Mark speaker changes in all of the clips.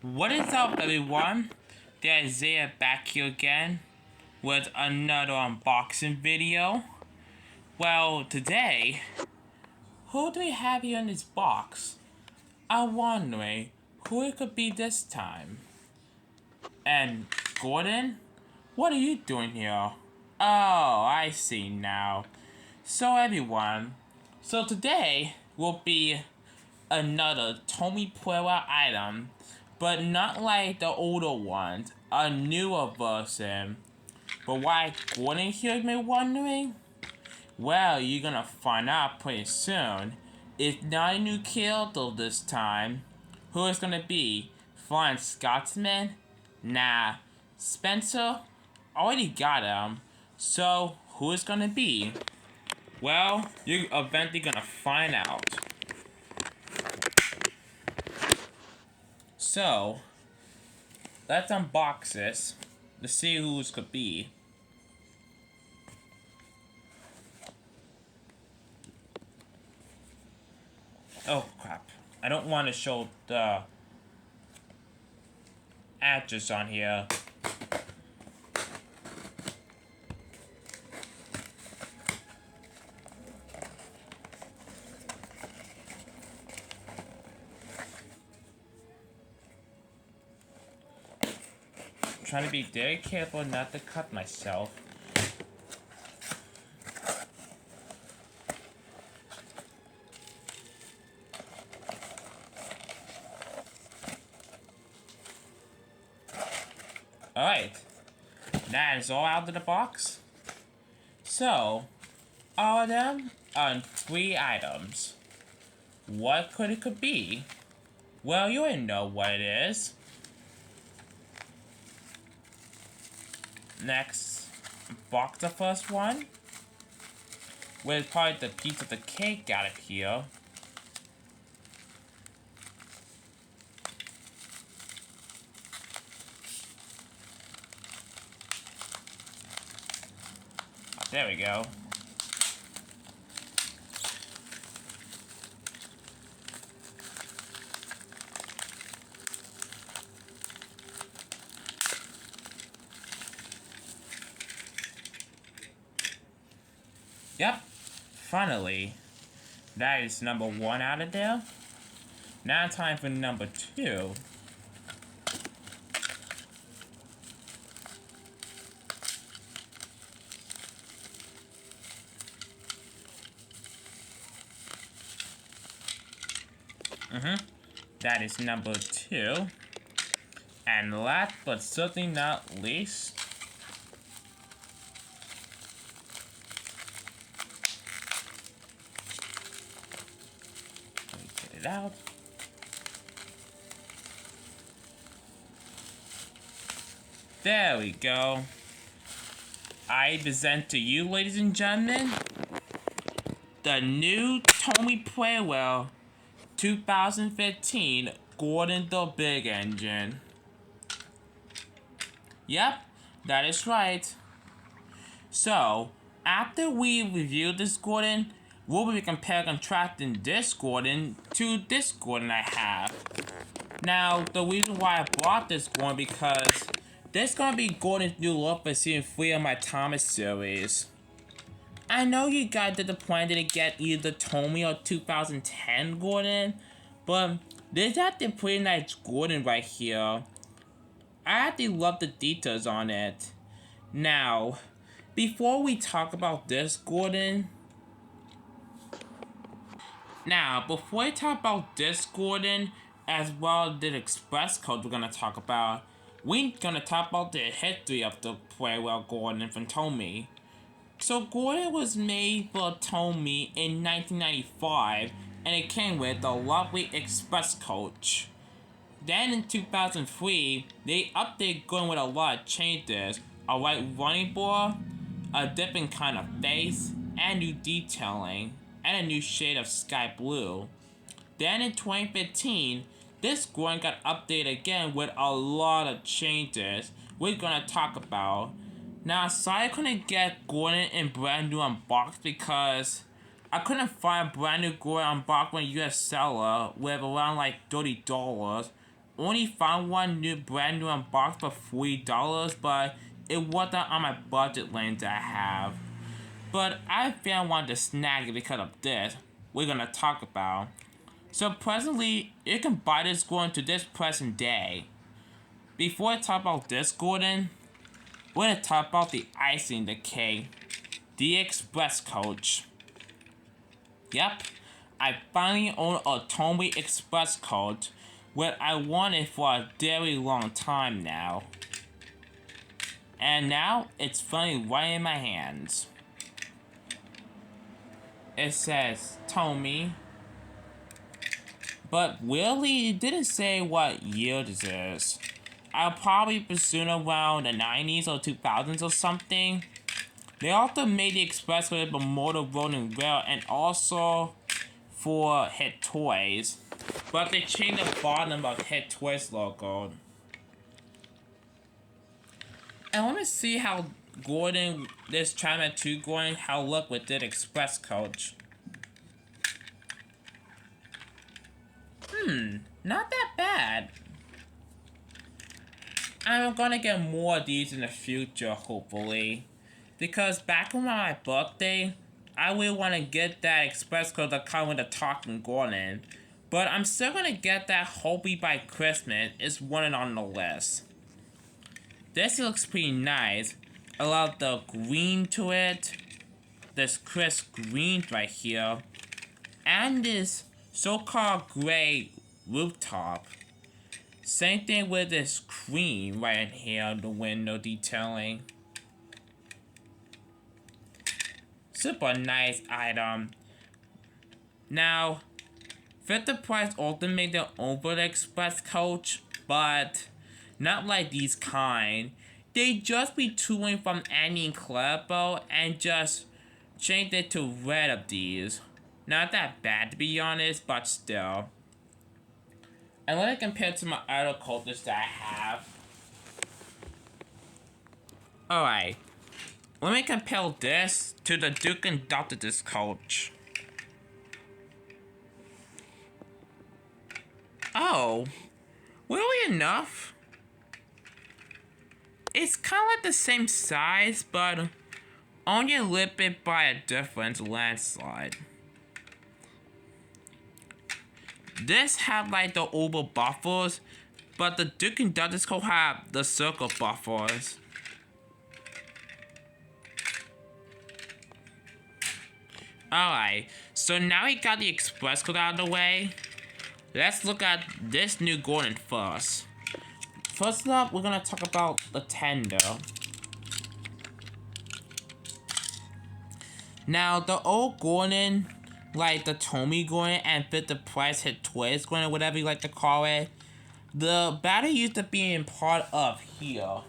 Speaker 1: What is up, everyone? The Isaiah back here again with another unboxing video. Well, today, who do we have here in this box? I'm wondering who it could be this time. And Gordon, what are you doing here? Oh, I see now. So everyone, today will be another Tomy Plarail item, but not like the older ones, a newer version. But why Gordon here, you may be wondering? Well, you're gonna find out pretty soon. It's not a new character this time. Who is gonna be? Flying Scotsman? Nah. Spencer? Already got him. So, who is gonna be? Well, you're eventually gonna find out. So, let's unbox this to see who this could be. Oh crap. I don't want to show the address on here. I'm trying to be very careful not to cut myself. Alright, that is all out of the box. So, all of them are 3 items. What could be? Well, you already know what it is. Next, box the first one. With probably the piece of the cake out of here. There we go. Yep, finally. That is number 1 out of there. Now time for number 2. That is number 2. And last but certainly not least, let me get it out. There we go. I present to you, ladies and gentlemen, the new Tomy Plarail 2015 Gordon the Big Engine. Yep, that is right. So, after we review this Gordon, we'll be comparing and contrasting this Gordon to this Gordon I have. Now, the reason why I bought this Gordon because this is going to be Gordon's new look for season 3 of my Thomas series. I know you guys did the plan to get either Tomy or 2010 Gordon, but this is actually a pretty nice Gordon right here. I actually love the details on it. Now, before we talk about this Gordon, as well as the express code we're gonna talk about, we're gonna talk about the history of the Plarail Gordon from Tomy. So Gordon was made for Tomy in 1995, and it came with a lovely express coach. Then in 2003, they updated Gordon with a lot of changes: a white running board, a different kind of face, and new detailing, and a new shade of sky blue. Then in 2015, this Gordon got updated again with a lot of changes we're gonna talk about. Now, sorry I couldn't get Gordon in brand new unboxed because I couldn't find a brand new Gordon unboxed from a US seller with around like $30. only found one brand new unboxed for $3, but it wasn't on my budget lane that I have. But I found one to snag it because of this we're gonna talk about. So presently, you can buy this Gordon to this present day. Before I talk about this Gordon, we're gonna talk about the icing, the cake, the express coach. Yep, I finally own a Tomy express coach, what I wanted for a very long time now. And now it's finally right in my hands. It says Tomy, but really it didn't say what year this is. I'll probably presume around the 90s or 2000s or something. They also made the express with a motor rolling rail and also for Hit Toys, but they changed the bottom of Hit Toys logo. And let me see how Gordon, this China 2 Gordon, how look with this express coach. Not that bad. I'm gonna get more of these in the future, hopefully. Because back on my birthday, I really want to get that express code that comes with the Talking Gordon. But I'm still gonna get that hopefully by Christmas. It's one on the list. This looks pretty nice. I love the green to it. This crisp green right here. And this so-called gray rooftop. Same thing with this cream right in here, the window detailing. Super nice item. Now, fit the price ultimate the over the express coach, but not like these kind. They just be touring from Annie and Clairbo and just change it to red of these. Not that bad to be honest, but still. And let me compare to my other coasters that I have. Alright. Let me compare this to the Duke and Duchess coach. Oh. Really enough? It's kind of like the same size, but only a little bit by a different landslide. This have like the oval buffers, but the Duke and Duchess coach have the circle buffers. Alright, so now we got the express code out of the way. Let's look at this new Gordon first. First up, we're gonna talk about the tender. Now, the old Gordon, like the Tomy Gordon and Fit the Price Hit Toys Gordon, whatever you like to call it, the battery used to be in part of here.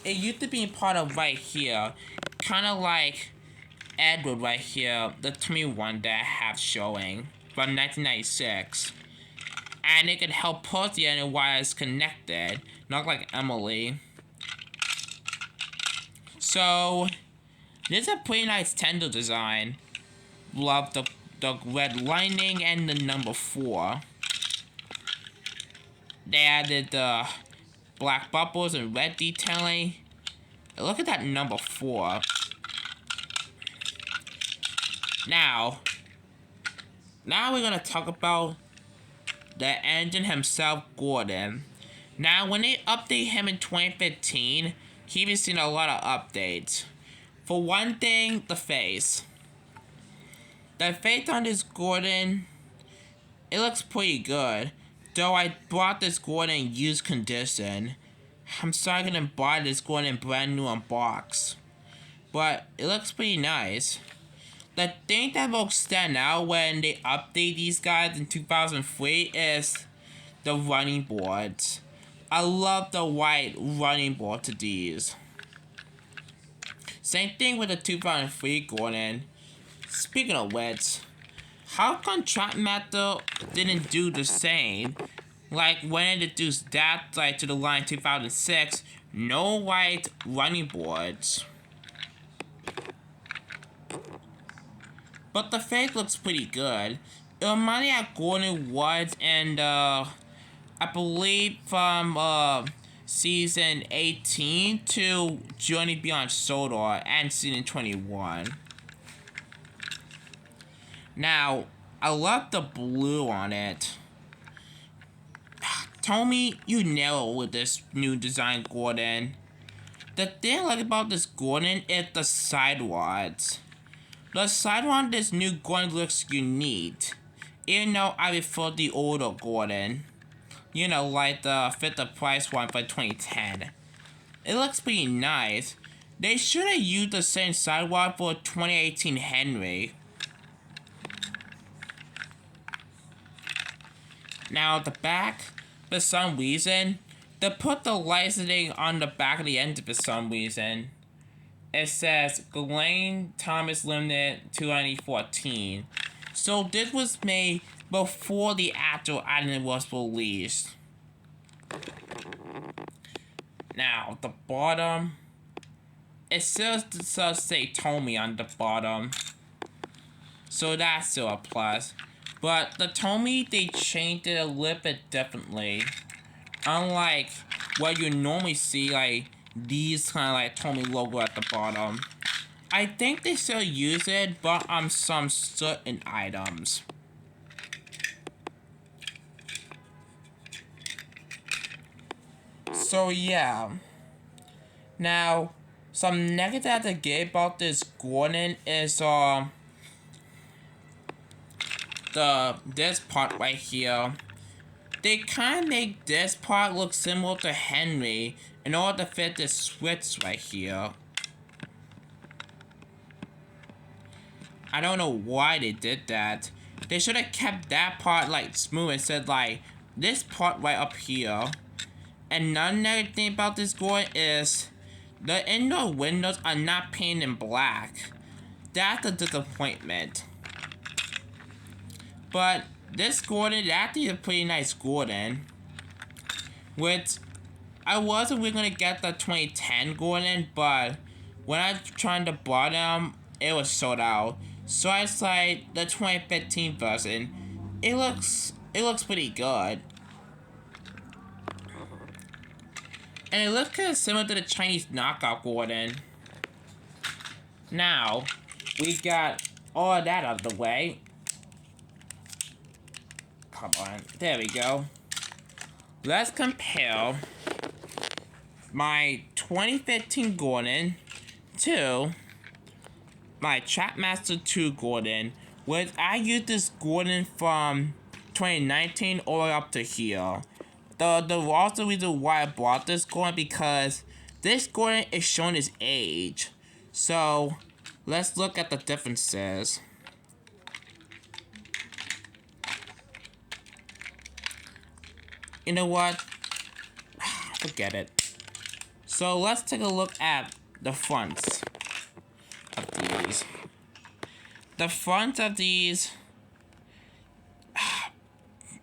Speaker 1: It used to be in part of right here. Kind of like Edward right here, the Tomy one that I have showing from 1996. And it can help put the end while it's connected, not like Emily. So, this is a pretty nice tender design. Love the red lining and the number 4. They added the black bubbles and red detailing. Look at that number 4. Now we're gonna talk about the engine himself, Gordon. Now, when they update him in 2015, he was seen a lot of updates. For one thing, the face. The face on this Gordon, it looks pretty good. Though I bought this Gordon in used condition. I'm sorry I couldn't buy this Gordon brand new unboxed. But it looks pretty nice. The thing that will stand out when they update these guys in 2003 is the running boards. I love the white running board to these. Same thing with the 2003 Gordon. Speaking of which, how come Trackmaster didn't do the same? Like when it introduced that like to the line 2006, no white running boards. But the face looks pretty good. It reminded me of Gordon Woods and I believe from season 18 to Journey Beyond Sodor and season 21. Now, I love the blue on it. Tomy, you nailed it with this new design Gordon. The thing I like about this Gordon is the sidewads. The sidewand on this new Gordon looks unique. Even though I prefer the older Gordon. You know, like the fit the price one for 2010. It looks pretty nice. They should have used the same sidewand for 2018 Henry. Now at the back, for some reason, they put the licensing on the back of the engine for some reason. It says Ghislaine Thomas Limited 2014. So this was made before the actual item was released. Now, at the bottom, it still does say Tomy on the bottom. So that's still a plus. But the Tomy, they changed it a little bit differently. Unlike what you normally see, like these kind of like Tomy logo at the bottom. I think they still use it, but on some certain items. So yeah. Now, some negative to get about this Gordon is this part right here. They kind of make this part look similar to Henry in order to fit this switch right here. I don't know why they did that. They should have kept that part like smooth and said like this part right up here. And another negative thing about this Gordon is the indoor windows are not painted in black. That's a disappointment. But this Gordon is actually a pretty nice Gordon. Which I wasn't really gonna get the 2010 Gordon, but when I tried to buy them, it was sold out. So I decided the 2015 version. It looks pretty good. And it looks kind of similar to the Chinese knockoff Gordon. Now, we got all of that out of the way. Come on, there we go. Let's compare my 2015 Gordon to my Trapmaster 2 Gordon, which I used this Gordon from 2019 all the way up to here. The also reason why I bought this Gordon because this Gordon is showing his age. So let's look at the differences. You know what? Forget it. So let's take a look at the fronts of these. The front of these,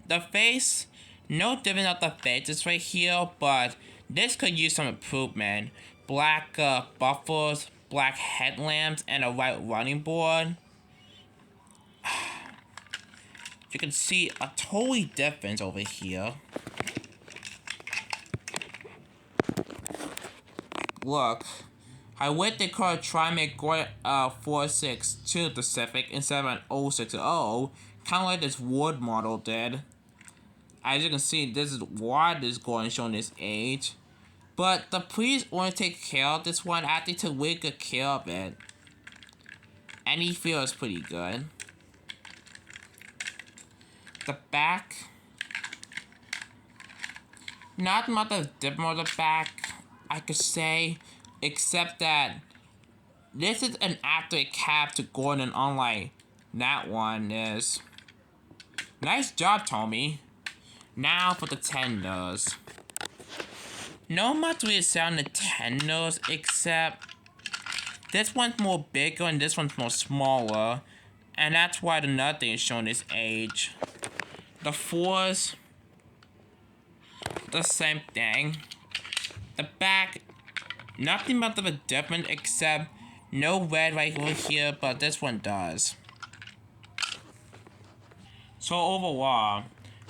Speaker 1: the face, no different of the faces right here, but this could use some improvement. Black buffers, black headlamps, and a white running board. You can see a totally difference over here. Look, I wish they could try and make Gordon 462 Pacific instead of an 060, kind of like this Wood model did. As you can see, this is why this Gordon showing this age. But the police want to take care of this one after to really good care of it. And he feels pretty good. The back. Not much of different on the back, I could say. Except that this is an after cap to Gordon, unlike that one is. Nice job, Tomy. Now for the tenders. No much really sound the tenders, except this one's more bigger and this one's more smaller. And that's why the nut thing is showing its age. The fours, the same thing. The back, nothing much of a difference except no red right over here, but this one does. So overall,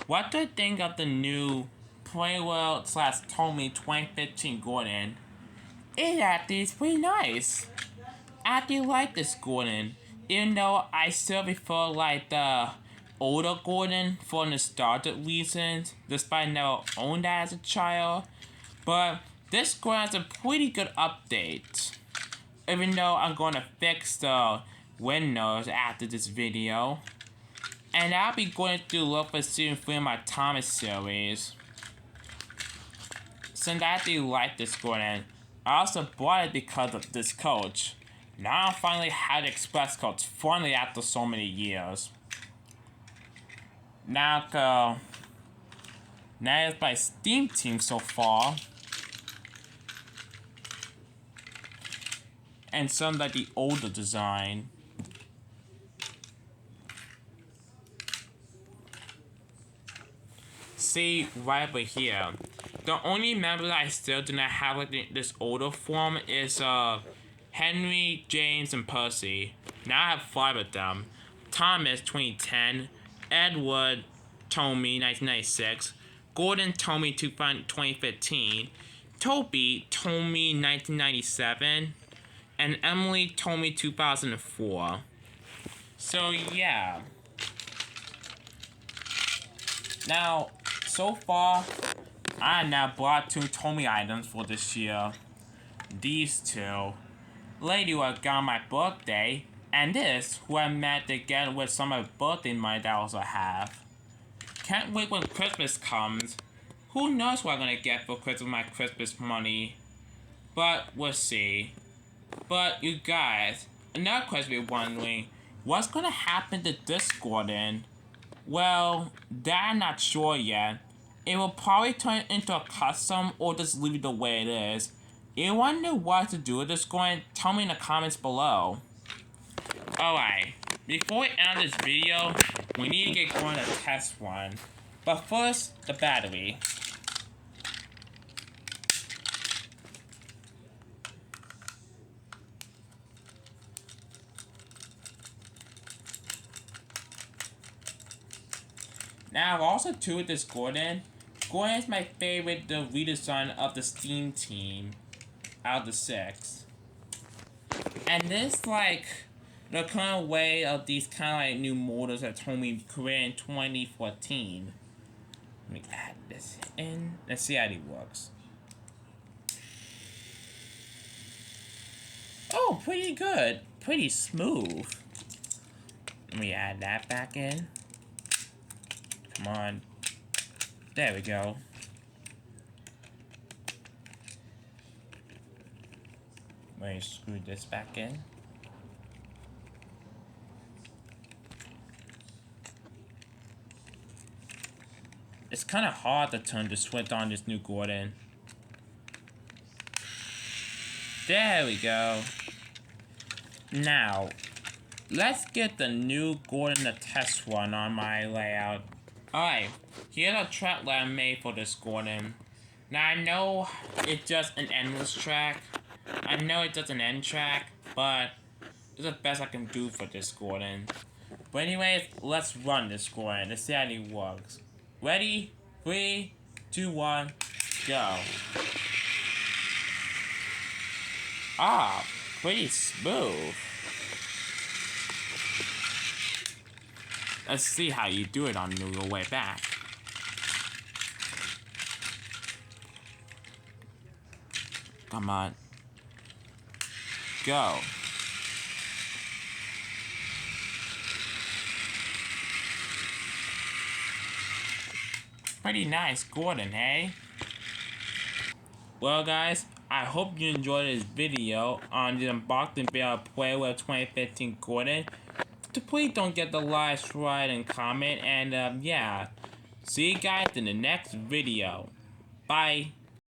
Speaker 1: what do you think of the new Plarail / Tomy 2015 Gordon? It actually is pretty nice. I actually like this Gordon, even though I still prefer like the older Gordon for nostalgic reasons, despite I never owned that as a child. But this Gordon has a pretty good update. Even though I'm going to fix the windows after this video. And I'll be going to look for season 3 of my Thomas series. Since I actually like this Gordon, I also bought it because of this coach. Now I finally have the Express coach, finally after so many years. Now it's my Steam team so far. And some like the older design. See, right over here. The only member that I still do not have like this older form is Henry, James, and Percy. Now I have 5 of them. Thomas, 2010. Edward, Tomy, 1996. Gordon, Tomy, 2015. Toby, Tomy, 1997. And Emily, Tomy, 2004. So yeah. Now, so far, I have now bought 2 Tomy items for this year. These 2. Lady who I got on my birthday, and this, who I met to get with some of the birthday money that I also have. Can't wait when Christmas comes. Who knows what I'm gonna get for Christmas with my Christmas money. But we'll see. But you guys, another question you're wondering, what's gonna happen to this Gordon? Well, that I'm not sure yet. It will probably turn into a custom or just leave it the way it is. If you want to know what to do with this Gordon, tell me in the comments below. Alright, before we end this video, we need to get going to test one. But first, the battery. Now, also too with this Gordon, Gordon is my favorite the redesign of the Steam team out of the 6. And this like the kind of way of these kind of like new models that Tomy created in 2014. Let me add this in. Let's see how it works. Oh, pretty good. Pretty smooth. Let me add that back in. Come on. There we go. Let me screw this back in. It's kind of hard to turn the switch on this new Gordon. There we go. Now, let's get the new Gordon the test one on my layout. Alright, here's a track that I made for this Gordon. Now I know it's just an endless track. I know it's just an end track, but it's the best I can do for this Gordon. But anyways, let's run this Gordon. Let's see how it works. Ready? 3, 2, 1, go. Ah, pretty smooth. Let's see how you do it on your way back. Come on. Go. Pretty nice Gordon, hey? Well guys, I hope you enjoyed this video on the unboxing video of Plarail 2015 Gordon. Please don't get the like, right, and comment, and yeah. See you guys in the next video. Bye.